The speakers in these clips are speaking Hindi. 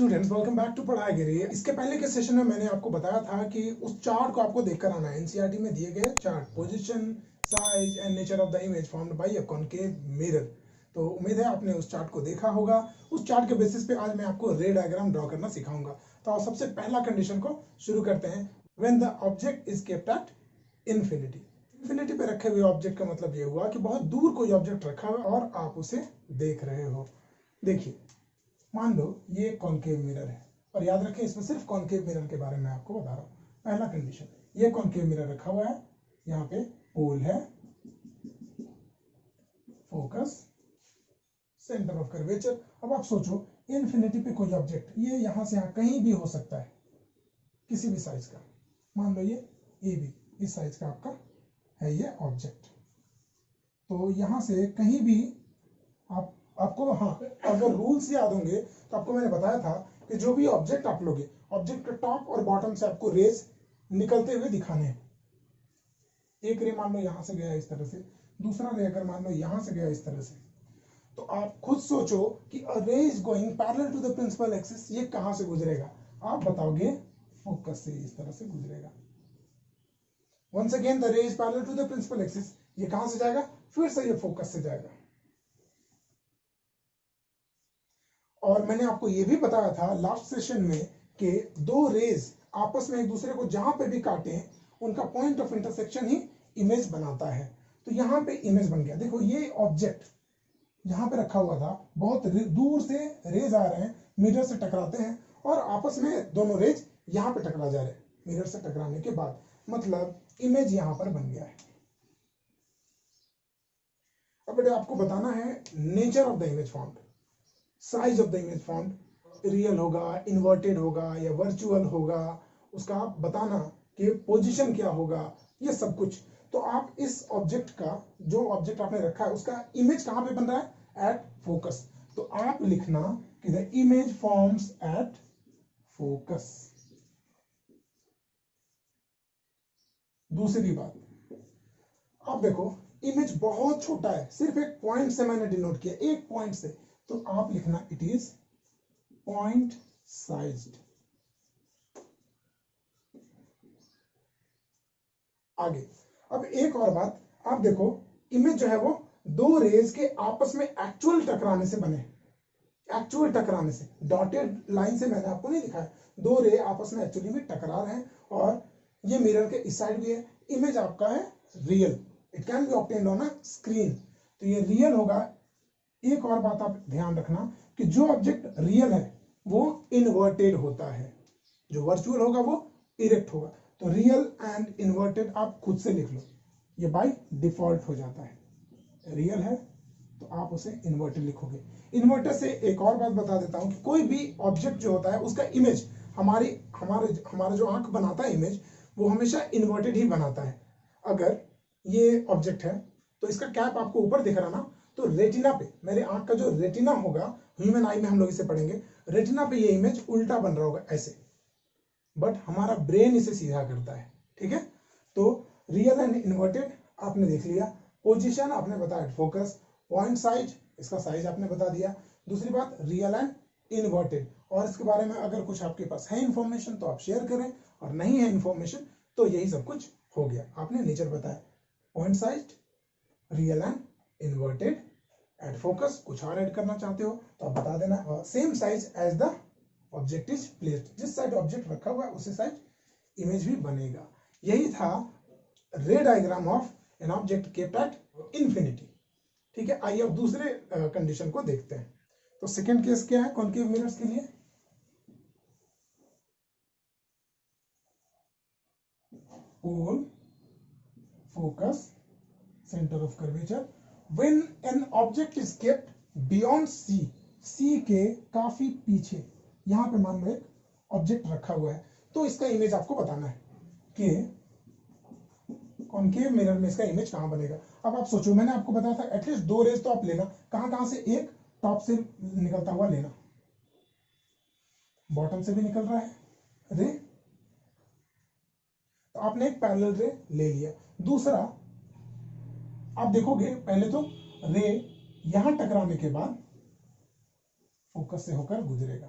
Students, welcome back to Padhaigiri. इसके पहले के सेशन में मैंने आपको बताया था कि उस चार्ट को आपको देखकर आना है। एनसीईआरटी में दिए गए chart, position, size and nature of the image formed by a concave mirror. तो उम्मीद है आपने उस चार्ट को देखा होगा। उस चार्ट के बेसिस पे आज मैं आपको रे डायग्राम ड्रॉ करना सिखाऊंगा। तो सबसे पहला कंडीशन को शुरू करते हैं। When the object is kept at infinity. Infinity पे रखे हुए ऑब्जेक्ट का मतलब ये हुआ कि बहुत दूर कोई ऑब्जेक्ट रखा हुआ और आप उसे देख रहे हो। देखिए, मान लो ये कॉनकेव मिरर है और याद रखें इसमें सिर्फ कॉनकेव मिरर के बारे में आपको बता रहा हूं। पहला कंडीशन, ये कॉनकेव मिरर रखा हुआ है, यहाँ पे पोल है, फोकस, सेंटर ऑफ कर्वेचर। अब आप सोचो इन्फिनिटी पे कोई ऑब्जेक्ट ये यहां से यहां कहीं भी हो सकता है, किसी भी साइज का। मान लो ये ए बी, इस साइज का आपका है ये ऑब्जेक्ट। तो यहां से कहीं भी आपको हाँ, अगर रूल्स याद होंगे तो आपको मैंने बताया था कि जो भी ऑब्जेक्ट आप लोगे, ऑब्जेक्ट के टॉप और बॉटम से आपको रेज निकलते हुए दिखाने हैं। एक रे मान लो यहां से गया इस तरह से, दूसरा रे अगर मान लो यहां से गया इस तरह से, तो आप खुद सोचो कि a ray is going parallel to the principal axis, ये कहां से गुजरेगा? आप बताओगे फोकस से, इस तरह से गुजरेगा। Once again the ray is parallel to the principal axis, ये कहां से जाएगा? फिर से ये फोकस से जाएगा। और मैंने आपको यह भी बताया था लास्ट सेशन में कि दो रेज आपस में एक दूसरे को जहां पे भी काटें, उनका point of intersection he image बनाता है। तो यहां पे इमेज बन गया। देखो ये ऑब्जेक्ट यहां पे रखा हुआ था, बहुत दूर से रेज आ रहे हैं, मिरर से टकराते हैं और आपस में दोनों रेज यहां पे टकरा जा रहे हैं। मिरर से टकराने के बाद मतलब इमेज यहां पर बन गया है। अब बेटा आपको बताना है nature of the image formed, size of the image formed, real होगा, इन्वर्टेड होगा या वर्चुअल होगा, उसका आप बताना कि पोजीशन क्या होगा, ये सब कुछ। तो आप इस ऑब्जेक्ट का, जो ऑब्जेक्ट आपने रखा है उसका इमेज कहां पे बन रहा है? At focus. तो आप लिखना कि the image forms at focus. दूसरी बात, आप देखो इमेज बहुत छोटा है, सिर्फ एक पॉइंट से मैंने डिनोट किया, एक पॉइंट से, तो आप लिखना इट इज पॉइंट साइज्ड। आगे अब एक और बात, आप देखो इमेज जो है वो दो रेज के आपस में एक्चुअल टकराने से बने, एक्चुअल टकराने से, डॉटेड लाइन से मैंने आपको नहीं दिखाया, दो रे आपस में एक्चुअली में टकरा रहे हैं और ये मिरर के इस साइड भी है। इमेज आपका है real, it can be obtained on a screen, तो ये रियल होगा। एक और बात आप ध्यान रखना कि जो ऑब्जेक्ट रियल है वो इन्वर्टेड होता है, जो वर्चुअल होगा वो इरेक्ट होगा। तो रियल एंड इन्वर्टेड आप खुद से लिख लो, ये बाय डिफॉल्ट हो जाता है। रियल है तो आप उसे इन्वर्टेड लिखोगे। इन्वर्टर से एक और बात बता देता हूं कि कोई भी ऑब्जेक्ट जो होता है उसका इमेज हमारा जो आंख बनाता है इमेज, वो हमेशा इन्वर्टेड ही बनाता है। अगर ये ऑब्जेक्ट है तो इसका कैप आपको ऊपर दिख रहा ना, तो रेटिना पे, मेरे आंख का जो रेटिना होगा, ह्यूमन आई में हम लोग इसे पढ़ेंगे, रेटिना पे ये इमेज उल्टा बन रहा होगा ऐसे, बट हमारा ब्रेन इसे सीधा करता है। ठीक है, तो रियल एंड इन्वर्टेड आपने देख लिया। पोजीशन आपने बताया फोकस, पॉइंट साइज, इसका साइज आपने बता दिया। दूसरी बात रियल एंड इन्वर्टेड, और इसके बारे में अगर कुछ आपके पास है इंफॉर्मेशन तो आप शेयर करें, और नहीं है इंफॉर्मेशन तो यही सब कुछ हो गया। आपने नेचर बताया, point size, real and inverted, at focus. कुछ और ऐड करना चाहते हो तो आप बता देना। Same size as the object is placed, जिस साइड ऑब्जेक्ट रखा हुआ है उसी साइड इमेज भी बनेगा। यही था रे diagram of an object kept at infinity. ठीक है, आइए अब दूसरे कंडीशन को देखते हैं। तो सेकंड केस क्या है कॉनकेव मिरर्स के लिए? Pole, focus, centre of curvature. When an object is kept beyond C, C के काफी पीछे, यहां पे मान लो एक ऑब्जेक्ट रखा हुआ है, तो इसका इमेज आपको बताना है कि कॉनकेव मिरर में इसका इमेज कहां बनेगा। अब आप सोचो, मैंने आपको बताया था एटलीस्ट दो रेज तो आप लेना, कहां से? एक टॉप से निकलता हुआ लेना, बॉटम से भी निकल रहा है रे, तो आपने एक पैरेलल रे ले लिया। दूसरा आप देखोगे, पहले तो रे यहां टकराने के बाद फोकस से होकर गुजरेगा,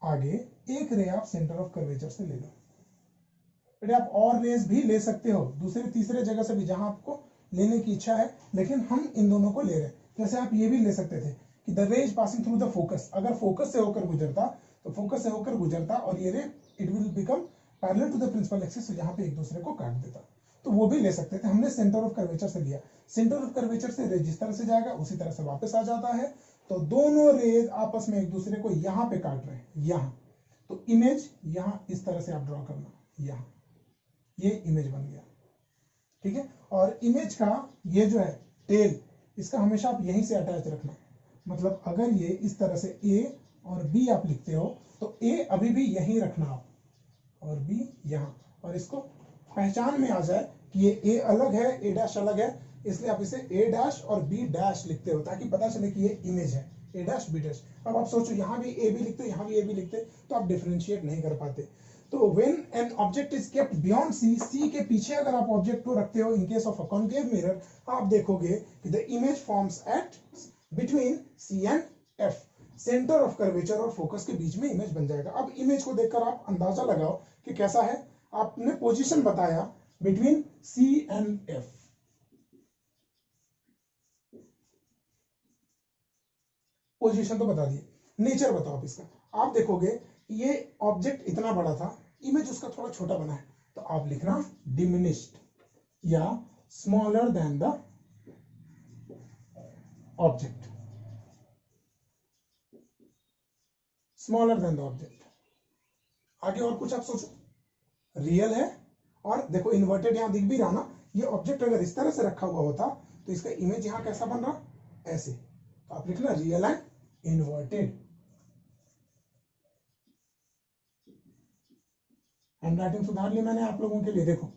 आगे एक रे आप सेंटर ऑफ कर्वेचर से ले लो। बेटे आप और रेज भी ले सकते हो दूसरे तीसरे जगह से भी जहां आपको लेने की इच्छा है, लेकिन हम इन दोनों को ले रहे हैं। जैसे आप ये भी ले सकते थे कि the rays passing through the focus, अगर फोकस से होकर गुजरता तो फोकस से होकर गुजरता और ये ray it will become parallel to the principal axis, जहां पे एक दूसरे को काट देता, तो वो भी ले सकते थे। हमने सेंटर ऑफ कर्वेचर से लिया, सेंटर ऑफ कर्वेचर से रे जिस तरह से जाएगा उसी तरह से वापस आ जाता है। तो दोनों रेज आपस में एक दूसरे को यहां पे काट रहे हैं, यहां। तो इमेज यहां इस तरह से आप ड्रॉ करना, यहां ये इमेज बन गया, ठीक है। और इमेज का ये जो है टेल, इसका हमेशा आप यहीं से अटैच रखना। मतलब अगर ये इस तरह से ए और बी आप लिखते हो तो ए अभी भी यहीं रखना आप और बी यहां, और इसको पहचान में आ जाए कि ये ए अलग है, ए डैश अलग है, इसलिए आप इसे ए डैश और बी डैश लिखते हो ताकि पता चले कि ये इमेज है, ए डैश बी डैश। अब आप सोचो यहां भी ए भी लिखते, यहां भी ए भी लिखते, तो आप डिफरेंशिएट नहीं कर पाते। तो when an object is kept beyond C, C के पीछे अगर आप ऑब्जेक्ट को रखते हो in case of a concave mirror, आप देखोगे कि the image forms at between C and F, centre of curvature और फोकस के बीच में इमेज बन जाएगा। अब इमेज को देखकर आप अंदाजा लगाओ कि कैसा है। आपने पोजीशन बताया between C and F, position तो बता दिए, नेचर बताओ आप इसका। आप देखोगे ये ऑब्जेक्ट इतना बड़ा था, इमेज उसका थोड़ा छोटा बना है, तो आप लिखना डिमिनिश्ड या smaller than the object, smaller than the object. आगे और कुछ आप सोचो, रियल है और देखो इन्वर्टेड यहां दिख भी रहा ना, ये ऑब्जेक्ट अगर इस तरह से रखा हुआ होता तो इसका इमेज यहां कैसा बन रहा, ऐसे। तो आप लिखना real and inverted. Hand writing सुधार ली मैंने आप लोगों के लिए, देखो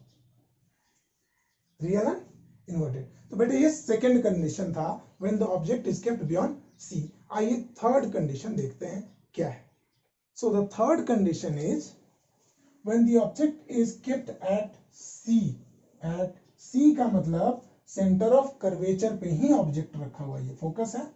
रियल एंड इन्वर्टेड। तो बेटे ये सेकंड कंडीशन था when the object is kept beyond C. आइए थर्ड कंडीशन देखते हैं क्या है। So the third condition is when the object is kept at C. At C का मतलब सेंटर ऑफ कर्वेचर पे ही ऑब्जेक्ट रखा हुआ है, ये फोकस है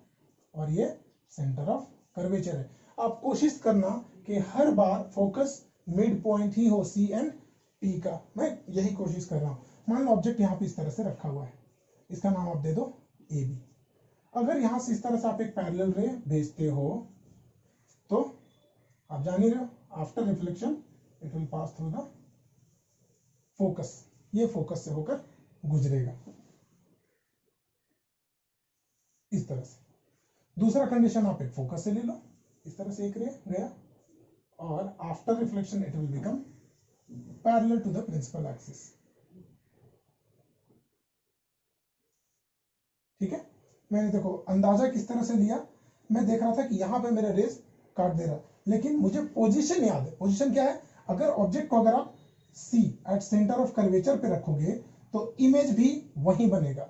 और ये सेंटर ऑफ कर्वेचर है। आप कोशिश करना कि हर बार फोकस मिड पॉइंट ही हो सी एंड पी का, मैं यही कोशिश कर रहा हूं। मान लो ऑब्जेक्ट यहां पे इस तरह से रखा हुआ है, इसका नाम आप दे दो ए बी। अगर यहां से इस तरह से आप एक पैरेलल रे भेजते हो तो आप जान ही रहे हो, after reflection it will pass through the focus, ये फोकस से होकर गुजरेगा इस तरह से। दूसरा कंडीशन आप एक फोकस से ले लो, इस तरह से एक रे गया और after reflection it will become parallel to the principal axis, ठीक है। मैंने देखो अंदाजा किस तरह से लिया, मैं देख रहा था कि यहां पे मेरा रेस काट दे रहा, लेकिन मुझे पोजीशन याद है। पोजीशन क्या है, अगर ऑब्जेक्ट को अगर आप सी एट सेंटर ऑफ कर्वेचर पे रखोगे तो इमेज भी वहीं बनेगा,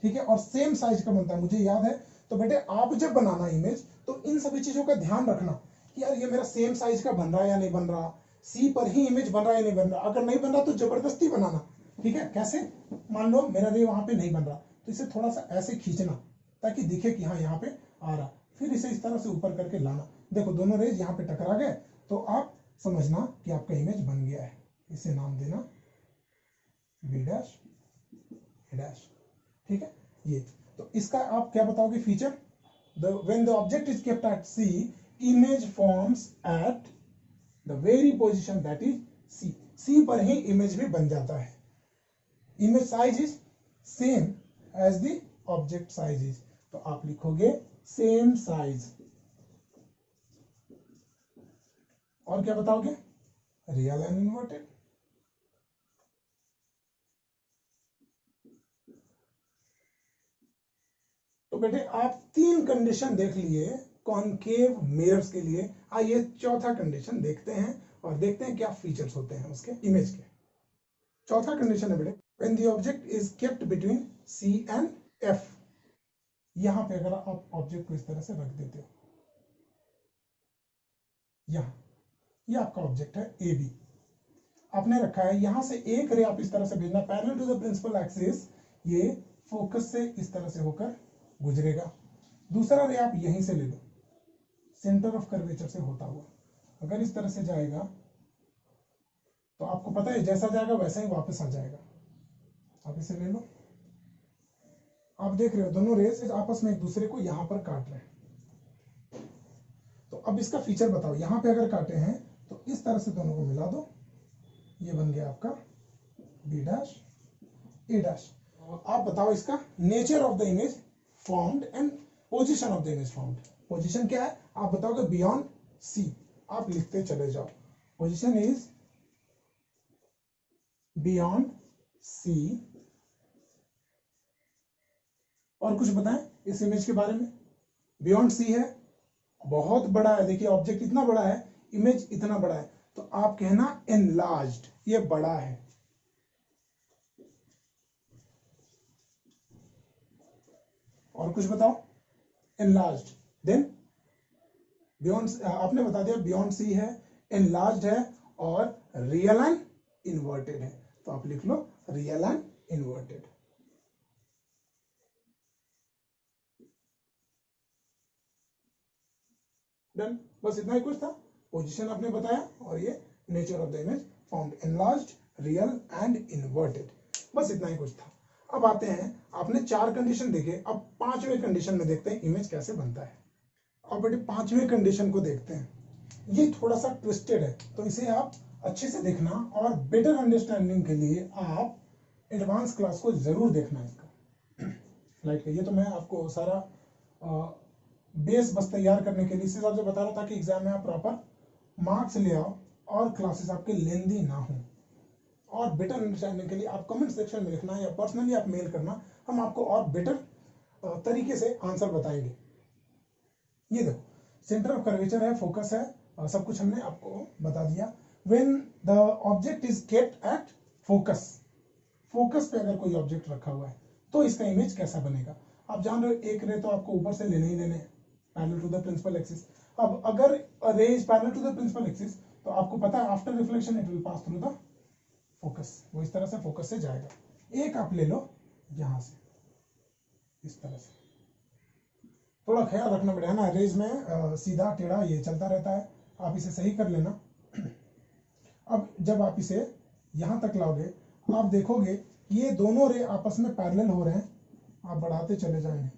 ठीक है, और सेम साइज का बनता है, मुझे याद है। तो बेटे आप जब बनाना इमेज तो इन सभी चीजों का ध्यान रखना कि यार ये मेरा सेम साइज का बन रहा है या नहीं बन रहा, सी पर ही इमेज बन रहा है या नहीं बन रहा। अगर नहीं बन रहा तो जबरदस्ती बनाना, ठीक है। कैसे, मान लो मेरा रे वहां पे नहीं बन रहा तो इसे थोड़ा सा ऐसे खींचना ताकि दिखे कि हाँ यहाँ पे आ रहा, फिर इसे इस तरह से ऊपर करके लाना। देखो दोनों रेज यहाँ पे टकरा गए तो आप समझना कि आपका इमेज बन गया है। इसे नाम देना बी डैश ए डैश, ठीक है। ये तो इसका आप क्या बताओगे feature, when the object is kept at C, image forms at the very position that is C. C पर ही इमेज भी बन जाता है। Image size is same as the object size is, तो आप लिखोगे सेम साइज। और क्या बताओगे, रियल एंड इन्वर्टेड। तो बेटे आप तीन कंडीशन देख लिए कॉनकेव मिरर्स के लिए। आइए चौथा कंडीशन देखते हैं और देखते हैं क्या फीचर्स होते हैं उसके इमेज के। चौथा कंडीशन है बेटे when the object is kept between C and F. यहां पे अगर आप ऑब्जेक्ट को इस तरह से रख देते हो, यहां ये आपका ऑब्जेक्ट है ए बी, आपने रखा है, यहां से एक रे आप इस तरह से भेजना parallel to the principal axis, ये फोकस से इस तरह से होकर गुजरेगा। दूसरा रे आप यहीं से ले लो, सेंटर ऑफ कर्वेचर से होता हुआ, अगर इस तरह से जाएगा तो आपको पता है जैसा जाएगा वैसा ही वापस आ जाएगा। आप इसे ले लो, आप देख रहे हो दोनों रेज आपस में एक दूसरे को यहां पर काट रहे हैं। तो अब इसका फीचर बताओ, यहां पे अगर काटे हैं तो इस तरह से दोनों को मिला दो, ये बन गया आपका बी डैश ए डैश। आप बताओ इसका nature of the image formed and position of the image formed. Position क्या है आप बताओगे बियॉन्ड सी, आप लिखते चले जाओ पोजीशन इज बियॉन्ड सी। और कुछ बताएं इस इमेज के बारे में। बियॉन्ड सी है, बहुत बड़ा है, देखिए ऑब्जेक्ट इतना बड़ा है, इमेज इतना बड़ा है, तो आप कहना एनलार्ज्ड, ये बड़ा है। और कुछ बताओ एनलार्ज्ड, देन बियॉन्ड, आपने बता दिया बियॉन्ड सी है, एनलार्ज्ड है और रियल एंड इन्वर्टेड है, तो आप लिख लो रियल एंड इन्वर्टेड। डन, बस इतना ही कुछ था। पोजीशन आपने बताया और ये nature of the image formed, enlarged, real and inverted, बस इतना ही कुछ था। अब आते हैं, आपने 4 कंडीशन देखे, अब 5वें कंडीशन में देखते हैं इमेज कैसे बनता है। अब बेटे 5वें कंडीशन को देखते हैं, ये थोड़ा सा ट्विस्टेड है तो इसे आप अच्छे से देखना और बेटर अंडरस्टैंडिंग के लिए आप एडवांस क्लास को जरूर देखना इसका। लाइक ये तो मैं आपको सारा बेस बस तैयार करने के लिए इस हिसाब से बता रहा हूं ताकि एग्जाम में आप प्रॉपर मार्क्स ले आओ और क्लासेस आपके लेंदी ना हो। और बेटर अंडरस्टैंडिंग के लिए आप कमेंट सेक्शन में लिखना या पर्सनली आप मेल करना, हम आपको और बेटर तरीके से आंसर बताएंगे। ये देखो सेंटर ऑफ कर्वेचर है, फोकस है, सब कुछ हमने आपको बता दिया। When the object is kept at focus, focus पे अगर कोई ऑब्जेक्ट रखा हुआ है तो इसका इमेज कैसा बनेगा। आप जान रहे हो एक रे तो आपको ऊपर से लेने ही लेने हैं parallel to the principal axis. अब अगर ray is parallel to the principal axis तो आपको पता है after reflection it will pass through the focus, वो इस तरह से फोकस से जाएगा। एक आप ले लो यहां से इस तरह से, थोड़ा ख्याल रखना पड़ेगा ना, रेज में सीधा टेढ़ा ये चलता रहता है, आप इसे सही कर लेना। अब जब आप इसे यहां तक लाओगे आप देखोगे ये दोनों रे आपस में पैरेलल हो रहे हैं, आप बढ़ाते चले जाएंगे,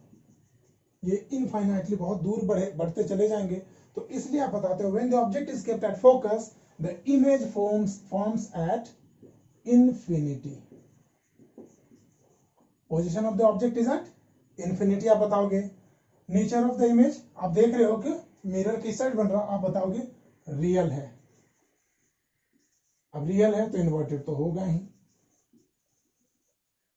ये इनफाइनाइटली बहुत दूर बढ़ते चले जाएंगे। तो इसलिए आप बताते हो when the object is kept at focus the image forms at infinity. Position of the object is at infinity, आप बताओगे। नेचर ऑफ द इमेज आप देख रहे हो कि मिरर किस साइड बन रहा, आप बताओगे रियल है। अब रियल है तो इन्वर्टेड तो होगा ही।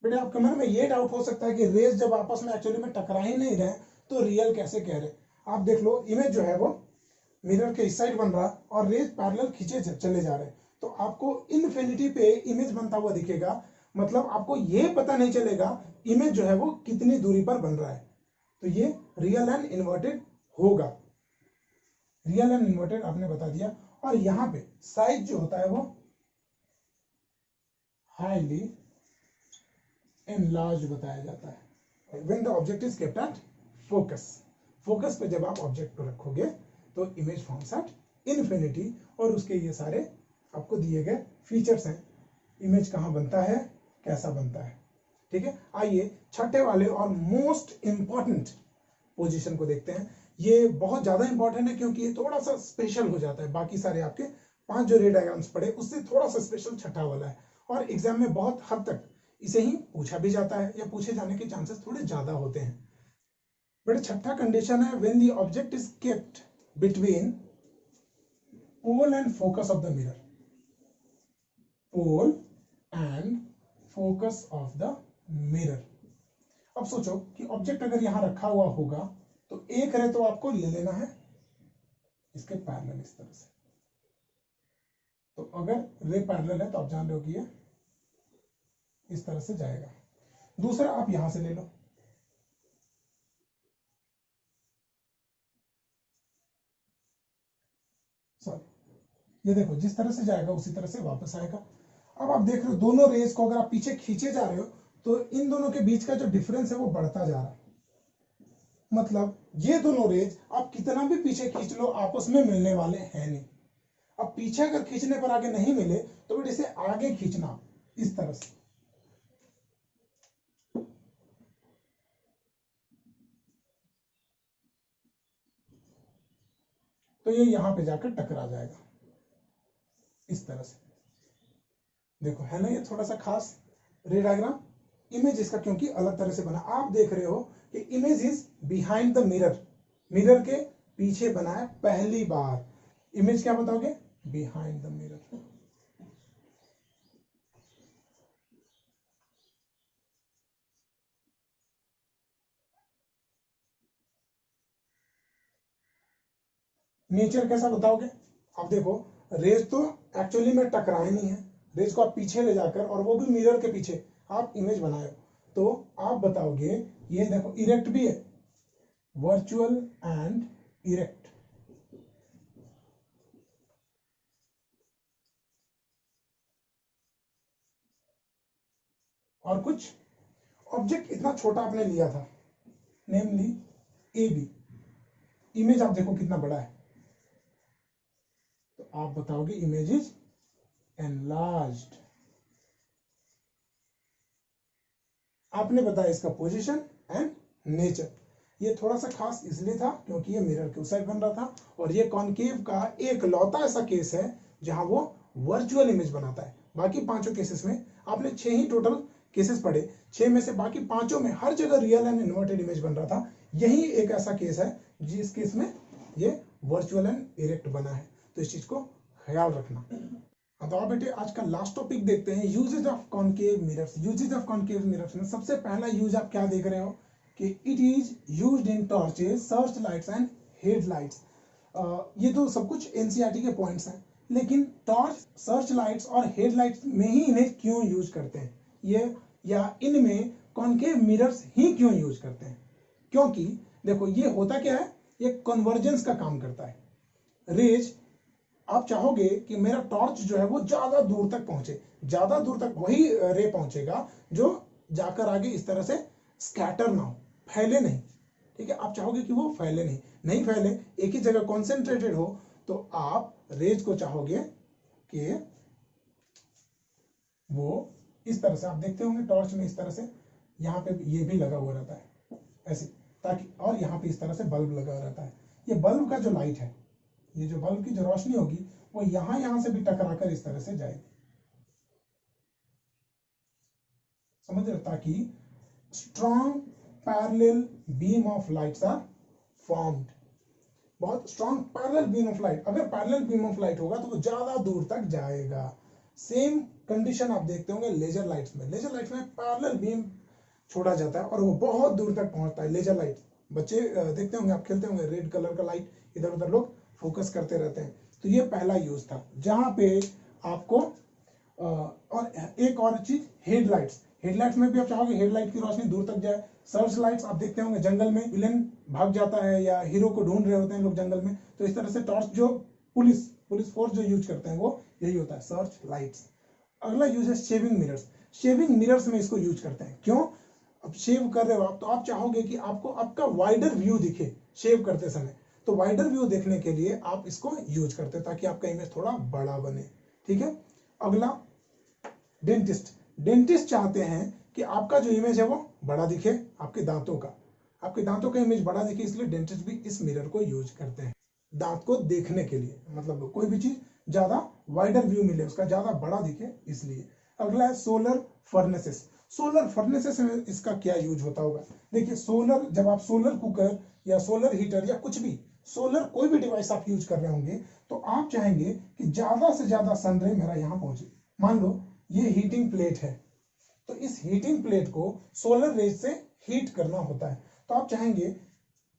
बेटे आपके मन में ये डाउट हो सकता है कि रेज जब आपस में एक्चुअली में टकरा ही नहीं रहे तो रियल कैसे कह रहे। आप देख लो इमेज जो है वो मिरर के इस साइड बन रहा और रेज पैरेलल खींचे चले जा रहे हैं, तो आपको इनफिनिटी पे इमेज बनता हुआ दिखेगा, मतलब आपको ये पता नहीं चलेगा इमेज जो है वो कितनी दूरी पर बन रहा है। तो ये रियल एंड इन्वर्टेड होगा, रियल एंड इन्वर्टेड आपने बता दिया। और यहां पे साइज जो होता है वो हाईली एनलार्ज बताया जाता है। When the object is kept at focus, focus पे जब आप ऑब्जेक्ट को रखोगे तो इमेज फॉर्म्स एट इंफिनिटी, और उसके ये सारे आपको दिए गए फीचर्स हैं, इमेज कहां बनता है, कैसा बनता है। ठीक है, आइए छठे वाले और मोस्ट इंपॉर्टेंट पोजीशन को देखते हैं। ये बहुत ज्यादा इंपॉर्टेंट है क्योंकि ये थोड़ा सा स्पेशल हो जाता है, बाकी सारे आपके 5 जो रे डायग्राम्स पढ़े उससे थोड़ा सा स्पेशल छठा वाला है, और एग्जाम में बहुत हद तक इसे ही पूछा भी जाता है या पूछे जाने के चांसेस थोड़े ज्यादा होते हैं। बट छठा कंडीशन है when the object is kept between pole and focus of the mirror, pole and focus of the mirror. अब सोचो कि ऑब्जेक्ट अगर यहां रखा हुआ होगा तो एक रे तो आपको ले लेना है इसके पैरेलल इस तरह से, तो अगर रे पैरेलल है तो आप जान रहे हो कि ये इस तरह से जाएगा। दूसरा आप यहां से ले लो, सॉरी ये देखो जिस तरह से जाएगा उसी तरह से वापस आएगा। अब आप देख रहे हो दोनों रेज को अगर आप पीछे खींचे जा रहे हो तो इन दोनों के बीच का जो डिफरेंस है वो बढ़ता जा रहा है, मतलब ये दोनों रेज आप कितना भी पीछे खींच लो आपस में मिलने वाले हैं नहीं। अब पीछे अगर खींचने पर आगे नहीं मिले तो फिर इसे आगे खींचना इस तरह से, तो ये यहां पे जाकर टकरा जाएगा इस तरह से। देखो है ना ये थोड़ा सा खास रे डायग्राम। इमेज इसका क्योंकि अलग तरह से बना, आप देख रहे हो कि image is behind the mirror, mirror के पीछे बना है पहली बार। इमेज क्या बताओगे? Behind the mirror. नेचर कैसा बताओगे? आप देखो रेज तो एक्चुअली में टकराए नहीं है, रेज को आप पीछे ले जाकर और वो भी मिरर के पीछे आप इमेज बनाए, तो आप बताओगे ये देखो इरेक्ट भी है, वर्चुअल एंड इरेक्ट। और कुछ ऑब्जेक्ट इतना छोटा आपने लिया था, नेमली ए बी, इमेज आप देखो कितना बड़ा है, तो आप बताओगे इमेज इज एनलार्ज्ड। आपने बताया इसका पोजीशन एंड नेचर। ये थोड़ा सा खास इसलिए था क्योंकि ये मिरर के उस साइड बन रहा था, और ये कॉनकेव का एक लौता ऐसा केस है जहां वो वर्चुअल इमेज बनाता है। बाकी पांचों केसेस में आपने 6 ही टोटल केसेस पढ़े, 6 में से बाकी पांचों में हर जगह रियल एंड इन्वर्टेड इमेज बन रहा था। यही एक ऐसा केस है जिस केस में ये वर्चुअल एंड इरेक्ट बना है, तो इस चीज को ख्याल रखना। तो आप बेटे आज का लास्ट टॉपिक देखते हैं, uses of concave mirrors. Uses of concave mirrors में सबसे पहला यूज आप क्या देख रहे हो कि it is used in torches, search lights and headlights. ये तो सब कुछ एनसीईआरटी के पॉइंट्स हैं, लेकिन टॉर्च, सर्च लाइट्स और हेडलाइट्स में ही इन्हें क्यों यूज करते हैं ये, या इनमें कॉनकेव मिरर्स ही क्यों यूज करते हैं? क्योंकि देखो ये होता क्या है, ये कन्वर्जेंस का काम करता है। रेज, आप चाहोगे कि मेरा टॉर्च जो है वो ज्यादा दूर तक पहुंचे, ज्यादा दूर तक वही रे पहुंचेगा जो जाकर आगे इस तरह से स्कैटर ना हो, फैले नहीं। ठीक है, आप चाहोगे कि वो फैले नहीं, नहीं फैले, एक ही जगह कॉन्सेंट्रेटेड हो, तो आप रेज को चाहोगे कि वो इस तरह से, आप देखते होंगे टॉर्च में इस तरह से यहाँ पे ये भी लगा हुआ रहता है ऐसे, ताकि, और यहाँ पे इस तरह से बल्ब लगा रहता है। ये बल्ब का जो लाइट है, ये जो बल्ब की जो रोशनी होगी वो यहां से भी टकराकर इस तरह से जाएगी, समझ रहे? ताकि strong parallel beam of lights are formed. बहुत strong parallel beam of light, अगर पैरेलल बीम ऑफ लाइट होगा तो वो ज्यादा दूर तक जाएगा। सेम कंडीशन आप देखते होंगे लेजर लाइट्स में। लेजर लाइट्स में पैरेलल बीम छोड़ा जाता है और वो बहुत दूर तक पहुंचता है। लेजर लाइट बच्चे देखते होंगे, आप खेलते होंगे, रेड कलर का लाइट इधर उधर लोग फोकस करते रहते हैं। तो ये पहला यूज था जहां पे आपको और एक और चीज हेडलाइट्स, हेडलाइट्स में भी आप चाहोगे हेडलाइट की रोशनी दूर तक जाए। सर्च लाइट्स आप देखते होंगे जंगल में विलेन भाग जाता है या हीरो को ढूंढ रहे होते हैं लोग जंगल में, तो इस तरह से टॉर्च जो पुलिस फोर्स जो यूज करते हैं वो यही होता है, सर्च लाइट्स। अगला यूज है शेविंग मिरर्स। शेविंग मिरर्स में इसको यूज करते हैं, क्यों? अब शेव कर रहे हो आप, तो आप चाहोगे कि आपको आपका वाइडर व्यू दिखे शेव करते समय, तो वाइडर व्यू देखने के लिए आप इसको यूज करते हैं ताकि आपका इमेज थोड़ा बड़ा बने। ठीक है, अगला डेंटिस्ट। डेंटिस्ट चाहते हैं कि आपका जो इमेज है वो बड़ा दिखे, आपके दांतों का इमेज बड़ा दिखे, इसलिए डेंटिस्ट भी इस मिरर को यूज करते हैं दांत को देखने के लिए, मतलब कोई भी चीज ज्यादा वाइडर व्यू मिले, उसका ज्यादा बड़ा दिखे इसलिए। अगला है सोलर फर्नेसेस। सोलर फर्नेसेस में इसका क्या यूज होता होगा? देखिए सोलर, जब आप सोलर कुकर या सोलर हीटर या कुछ भी सोलर कोई भी डिवाइस आप यूज कर रहे होंगे, तो आप चाहेंगे कि ज्यादा से ज्यादा सन रे मेरा यहां पहुंचे। मान लो ये हीटिंग प्लेट है, तो इस हीटिंग प्लेट को सोलर रेज से हीट करना होता है, तो आप चाहेंगे,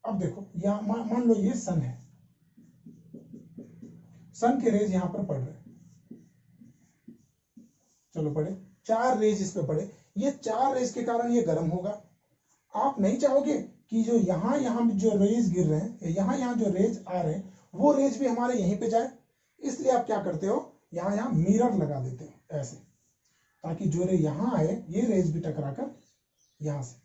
अब देखो यहां मान लो ये सन है, सन के रेज यहां पर पड़ रहे हैं, चलो पड़े, 4 रेज इस पे पड़े, ये 4 रेज के कारण ये गर्म होगा। आप नहीं चाहोगे कि जो यहां जो रेज गिर रहे हैं, यहां जो रेज आ रहे हैं वो रेज भी हमारे यहीं पे जाए, इसलिए आप क्या करते हो, यहां मिरर लगा देते हो ऐसे, ताकि जो रे यहां आए ये रेज भी टकराकर यहां से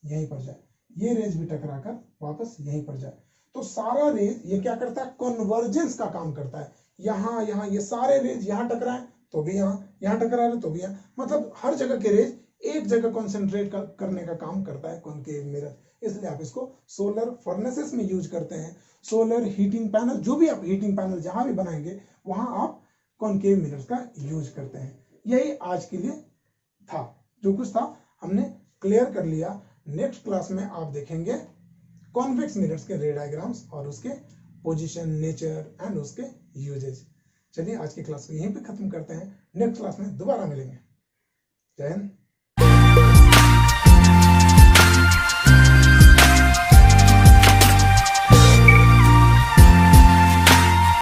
यहीं पर जाए, ये रेज भी टकराकर वापस यहीं पर जाए। तो सारा रेज ये क्या करता है, कन्वर्जेंस का काम करता है। यहाँ यहाँ ये सारे रेज यहाँ टकराए तो भी यहाँ टकरा रहे तो भी यहाँ, मतलब हर जगह के रेज एक जगह कॉन्सेंट्रेट करने का काम करता है कॉनकेव मिरर। इसलिए आप इसको सोलर फर्नेसेस में यूज करते हैं, सोलर हीटिंग पैनल, जो भी आप हीटिंग पैनल जहां भी बनाएंगे वहां आप कॉनकेव मिरर्स का यूज करते हैं। यही आज के लिए था, जो कुछ था हमने क्लियर कर लिया। नेक्स्ट क्लास में आप देखेंगे कॉन्वेक्स मिरर्स के रे डायग्राम्स और उसके पोजीशन, नेचर एंड उसके यूजेज। चलिए आज की क्लास को यहीं पे खत्म करते हैं, नेक्स्ट क्लास में दोबारा मिलेंगे। जय हिंद।